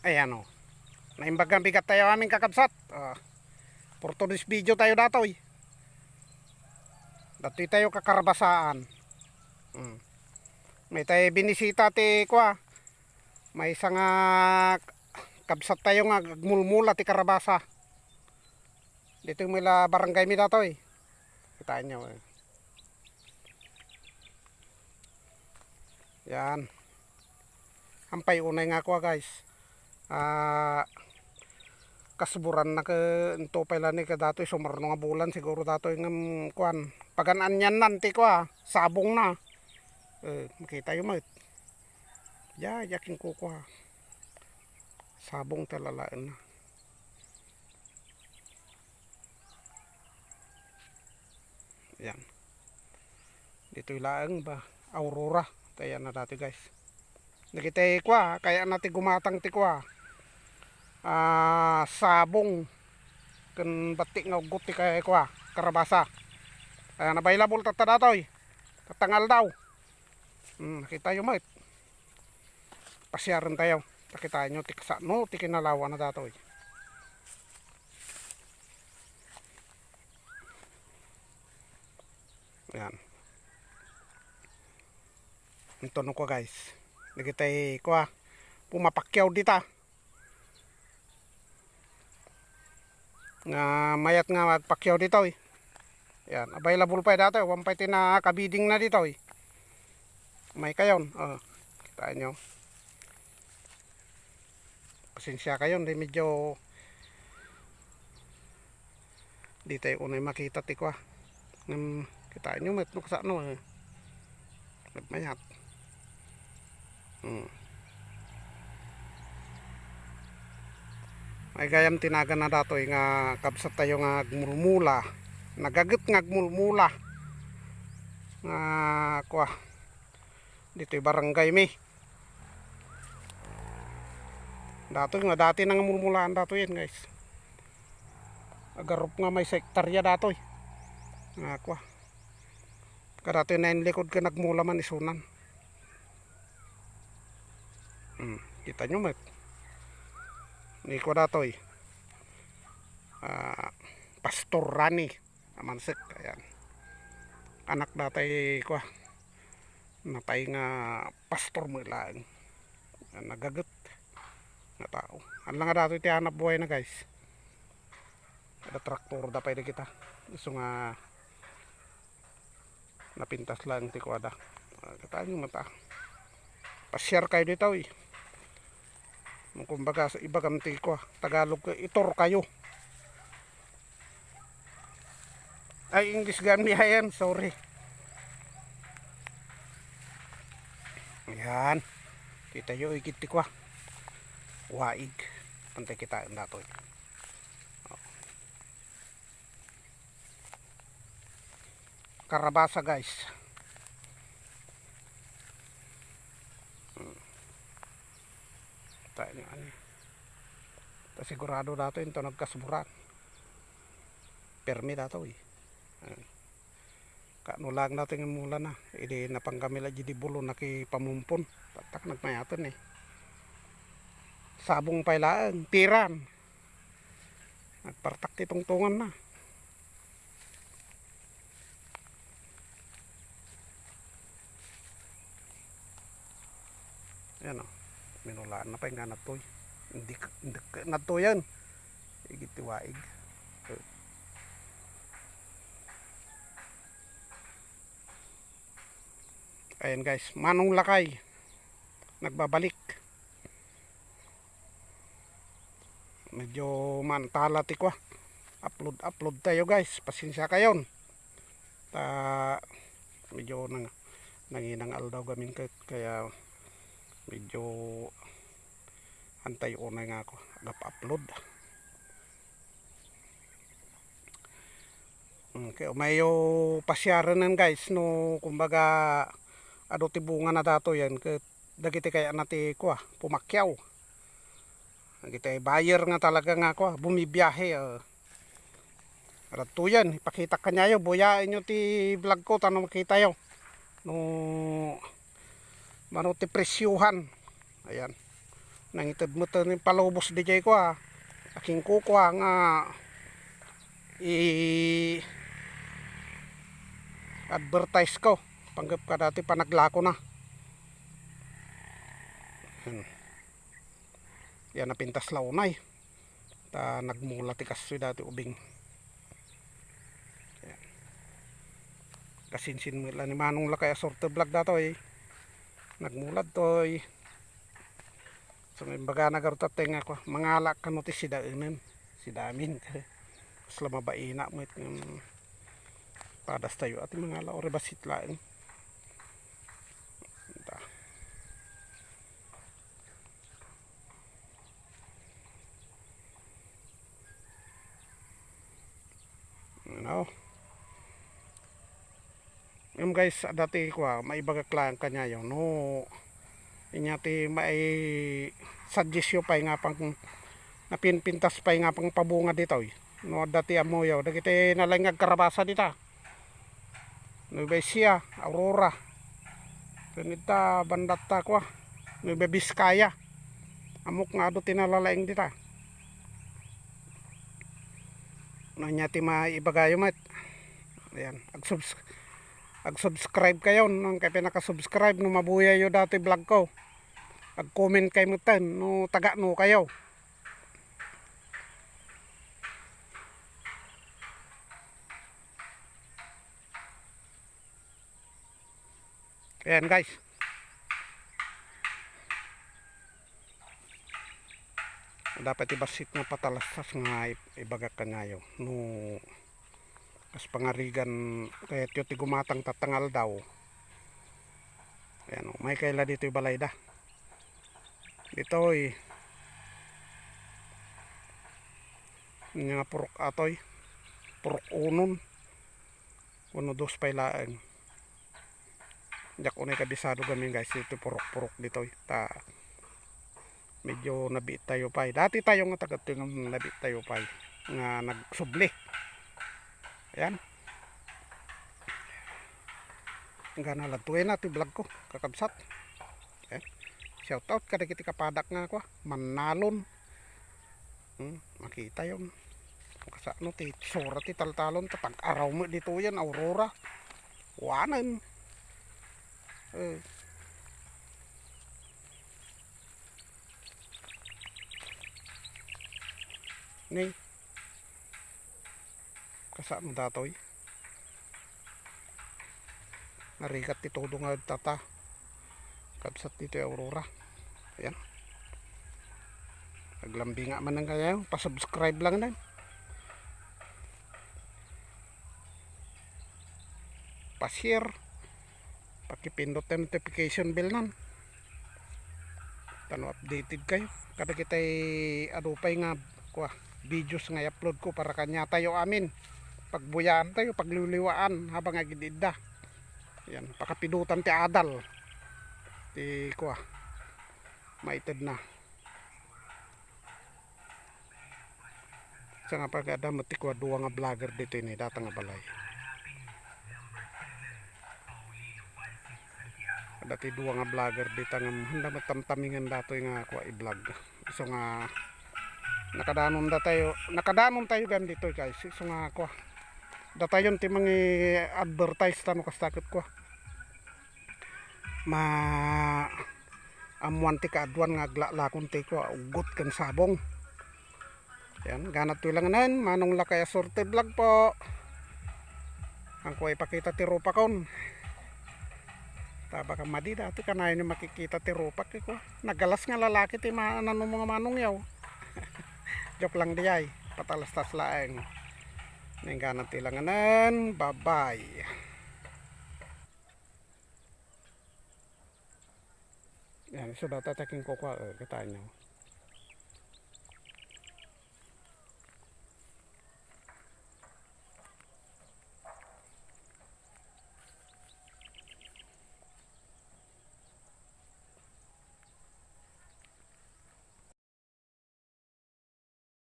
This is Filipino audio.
Ayan o. Naimbagang bigat tayo aming kakabsat. For today's video tayo datoy. Datoy tayo kakarabasaan. May tayo binisita ti kwa. May isang kabsat tayo nga mulmula ti karabasa. Dito yung mila barangay mi datoy. Kitaan nyo eh. Yan. Hampay unay nga kwa guys. Kasuburan na ka ito pala ni ka datoy sumarno nga bulan siguro datoy ng kuan paganaan yan nanti kwa sabong na makita yung mat yakin kukuha sabong talalaan na yan dito ilaang ba aurora tayo na dati guys nakita kwa kaya natin gumatang ti kwa sabong kan batik nga ugot ti kay kwa karabasa ayan available tata datoy tatangal daw nakita yung mat pasyaran tayo nakita nyo tiksa no tikinalawa na datoy ayan ito no kwa guys nakita kwa pumapakyaw dita nga mayat nga magpakyaw dito eh. Yan, available pa dito, 1.5 na kabiding na dito eh. May kayon, kitaan nyo. Pasensya kayon, di medyo dito yung unay makita tikwa. Kitaan nyo, may sa ano eh. Mayat. May gayam tinaga na datoy nga kabsat tayo nga agmulmula nagagat nga agmulmula nga kwa dito'y barangay mi datoy nga dati nang mulmulaan datoy yan guys agarup nga may sektarya datoy nga kwa kadatoy na likod ka nagmula man isunan kita nyo mat ni ko datoy Pastor Rani Amansek ayan anak datay ko natay nga pastor mo lang nagagat nga tao ang lang nga datoy ti hanap buhay na guys ada traktor da pwede kita gusto nga napintas lang ti ko ada kataan yung mata pa-share kayo dito eh kumbaga sa iba kamti ko Tagalog itor kayo ay English gamit yan sorry yan kita yo ikiti ko waig pantay kita nato karabasa guys tayo ano sigurado dato ito nagkasuburan permi dato eh kano lang natin yung mula na hindi napanggamila di bulo nakipamumpon tatak nagmayatan eh sabong pailaan tiran nagpartak titungtungan na yan o minulaan na pa yung natoy hindi natoy yan igitiwaig ayan guys manong lakay nagbabalik medyo mantala tikwa upload tayo guys pasensya kayon medyo nanginang aldaw gamin kaya medyo antay unay nga ako agap-upload okay mayo pasyaran guys no kumbaga ado tibungan na dato yan dagiti kaya nati ko pumakyaw dagiti buyer nga talaga nga ko bumibiyahe rato yan ipakita kanyayo buyain nyo ti vlog ko tanong makita yo no mano ti presyuhan ayan nangitid mo to ng palubos DJ ko aking kukuha nga i-advertise ko panggap ka dati panaglako na yan napintas launay ta nagmula ti kasoy dati ubing kasinsin mo lang ni Manong Lakay sorte vlog dato nagmulad to so may baga nagarutat nga ko mangalak ka notis si damin mas lamabaina mo padas tayo at mangala ore basit laeng guys dati ko maibagak lang kanya yung no inyati may suggest yo pa nga pang napinpintas pa nga pang pabunga dito no dati amo yaw dagiti nalangag karabasa dita Nueva Ecija, Aurora kanita bandata ko Nueva Vizcaya amok nga do tinalalaing dita no inyati maibagayo mat ayan ag-subscribe kayo nung kay pinaka-subscribe no mabuya yo dati vlog ko. Ag-comment kayo mo tan no taga no kayo. Ayan guys. Dapat ibasit na patalastas nga ibagak kanyayo no as pangarigan kaya tiyo ti gumatang tatangal daw ayan may kaila dito balay da dito nga purok atoy purok unon 1-2 pailaan jak unay kabisado kami guys ito purok dito ta medyo nabit tayo pa dati tayo nga tagat yung nabit tayo pa nga nagsubli. Ayan. Hanggang nalantuin natin vlog ko. Kakabsat. Ayan. Shout out kada kiti kapadak nga ko. Manalon. Makita yung. Kasano ti sura ti taltalon. Pag araw mo dito yan. Aurora. Wanan. Nih. Kasama datoy narikat ti todo nga tata kabsat dito yung Aurora ayan naglambi nga man ng kayo pasubscribe lang na pa-share pakipindot yung notification bell nan tano updated kayo kada kita'y adupay nga videos nga i-upload ko para kanya tayo amin pagbuyaan tayo, pagliliwaan habang agidida yan, pakapidutan ti adal ti kuha maited na sa nga pag-adamot ti kuha duwa nga vlogger dito ini data nga balay dati duwa nga vlogger dito nga handa matamtamingan dato nga kuha i-vlog so nga nakadanon tayo ganito guys so nga kuha datayon ti mangi advertise tano kastakot ko amuan ti kaadwan nga aglalakon ti ko ugot kan sabong yan ganat to lang nan Manong Lakay sorte vlog po ang ko ipakita ti rupa kon taba ka madi dati kanayon ni makikita ti rupa ko nagalas nga lalaki ti manano mga manong yaw joke lang diyay patalastas laeng nengganan tilanganan bye bye yan so data taking kukuha katanya